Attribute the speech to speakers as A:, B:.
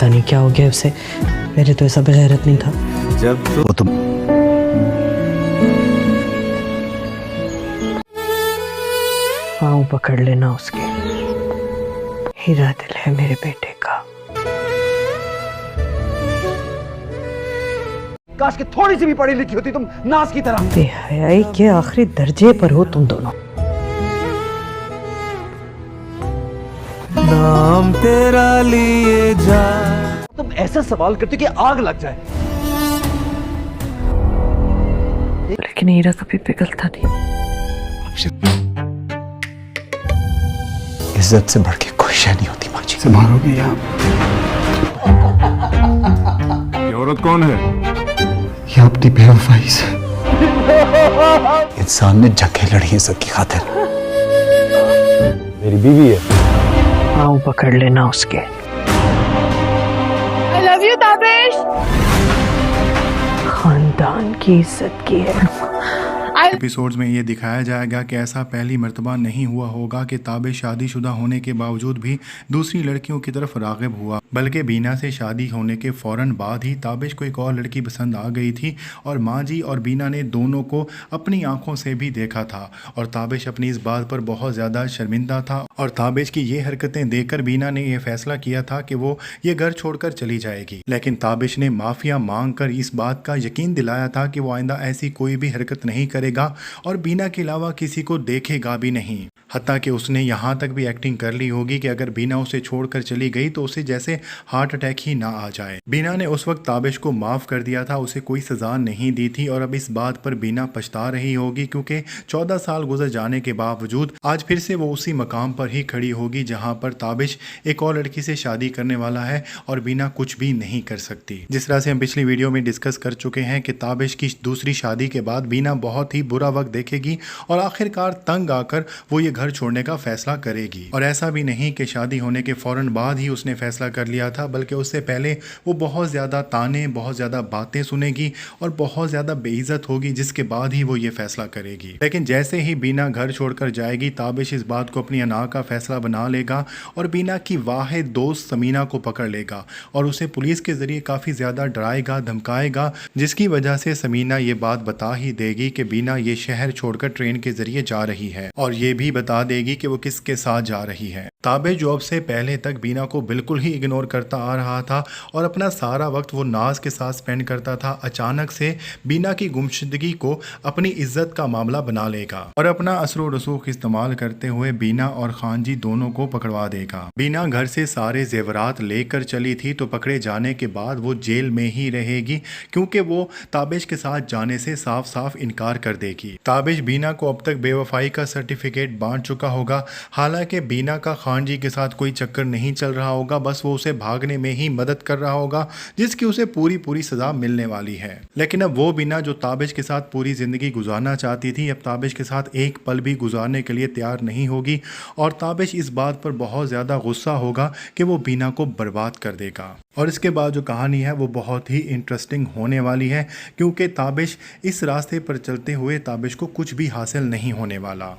A: पता नहीं क्या हो गया उसे, मेरे तो ऐसा बेगैरत नहीं था।
B: जब तो तुम
A: पाँव पकड़ लेना उसके, हीरा दिल है मेरे बेटे का।
C: काश कि थोड़ी सी भी पढ़ी लिखी होती तुम नाज की तरह।
A: बेहयाई के आखिरी दर्जे पर हो तुम दोनों।
B: नाम तेरा लिए जा।
C: तुम ऐसा सवाल करते कि आग लग जाए।
A: लेकिन हीरा कभी पिघलता नहीं।
B: इज्जत से बढ़ के कोई शय नहीं होती माँ जी। से मारोगे आप।
D: ये औरत कौन है?
B: ये अपनी बेवफाई से इंसान ने जंगें लड़ी हैं सबकी खातिर। मेरी बीवी है।
A: पाँव पकड़ लेना उसके।
E: I love you, Tabish.
A: खानदान की इज्जत की है।
D: एपिसोड्स में ये दिखाया जाएगा कि ऐसा पहली मर्तबा नहीं हुआ होगा कि ताबिश शादीशुदा होने के बावजूद भी दूसरी लड़कियों की तरफ राग़िब हुआ, बल्कि बीना से शादी होने के फ़ौरन बाद ही ताबिश को एक और लड़की पसंद आ गई थी और माँ जी और बीना ने दोनों को अपनी आंखों से भी देखा था और ताबिश अपनी इस बात पर बहुत ज़्यादा शर्मिंदा था और ताबिश की ये हरकतें देखकर बीना ने यह फैसला किया था कि वो ये घर छोड़कर चली जाएगी। लेकिन ताबिश ने माफ़िया मांग कर इस बात का यकीन दिलाया था कि वो आइंदा ऐसी कोई भी हरकत नहीं करेगा और बीना के अलावा किसी को देखेगा भी नहीं। हत्ता कि उसने यहाँ तक भी एक्टिंग कर ली होगी कि अगर बीना उसे छोड़कर चली गई तो उसे जैसे हार्ट अटैक ही ना आ जाए। बीना ने उस वक्त ताबिश को माफ़ कर दिया था, उसे कोई सज़ा नहीं दी थी और अब इस बात पर बीना पछता रही होगी क्योंकि 14 साल गुजर जाने के बावजूद आज फिर से वो उसी मकाम पर ही खड़ी होगी जहाँ पर ताबिश एक और लड़की से शादी करने वाला है और बीना कुछ भी नहीं कर सकती। जिस तरह से हम पिछली वीडियो में डिस्कस कर चुके हैं कि ताबिश की दूसरी शादी के बाद बीना बहुत ही बुरा वक्त देखेगी और आखिरकार तंग आकर वो ये घर छोड़ने का फैसला करेगी। और ऐसा भी नहीं कि शादी होने के फौरन बाद ही उसने फैसला कर लिया था, बल्कि उससे पहले वो बहुत ज़्यादा ताने, बहुत ज़्यादा बातें सुनेगी और बहुत ज़्यादा बेइज्जत होगी, जिसके बाद ही वो ये फैसला करेगी। लेकिन जैसे ही बीना घर छोड़कर जाएगी ताबिश इस बात को अपनी अना का फैसला बना लेगा और बीना की वाहिद दोस्त समीना को पकड़ लेगा और उसे पुलिस के जरिए काफ़ी ज़्यादा डराएगा, धमकाएगा, जिसकी वजह से समीना ये बात बता ही देगी कि बीना ये शहर छोड़कर ट्रेन के जरिए जा रही है और ये भी बता देगी कि वो किसके साथ जा रही है। ताबिश जो अब से पहले तक बीना को बिल्कुल ही इग्नोर करता आ रहा था और अपना सारा वक्त वो नाज के साथ स्पेंड करता था, अचानक से बीना की गुमशुदगी को अपनी इज्जत का मामला बना लेगा और अपना असरो रसूख इस्तेमाल करते हुए बीना और खान जी दोनों को पकड़वा देगा। बीना घर से सारे जेवरात लेकर चली थी तो पकड़े जाने के बाद वो जेल में ही रहेगी क्योंकि वो ताबिश के साथ जाने से साफ साफ इनकार कर देगी। ताबिश बीना को अब तक बेवफाई का सर्टिफिकेट बांट चुका होगा, हालांकि बीना का खान जी के साथ कोई चक्कर नहीं चल रहा होगा, बस वो उसे भागने में ही मदद कर रहा होगा जिसकी उसे पूरी सजा मिलने वाली है। लेकिन अब वो बीना जो ताबिश के साथ पूरी जिंदगी गुजारना चाहती थी अब ताबिश के साथ एक पल भी गुजारने के लिए तैयार नहीं होगी और ताबिश इस बात पर बहुत ज़्यादा गुस्सा होगा कि वो बीना को बर्बाद कर देगा। और इसके बाद जो कहानी है वो बहुत ही इंटरेस्टिंग होने वाली है क्योंकि ताबिश इस रास्ते पर चलते हुए ताबिश को कुछ भी हासिल नहीं होने वाला।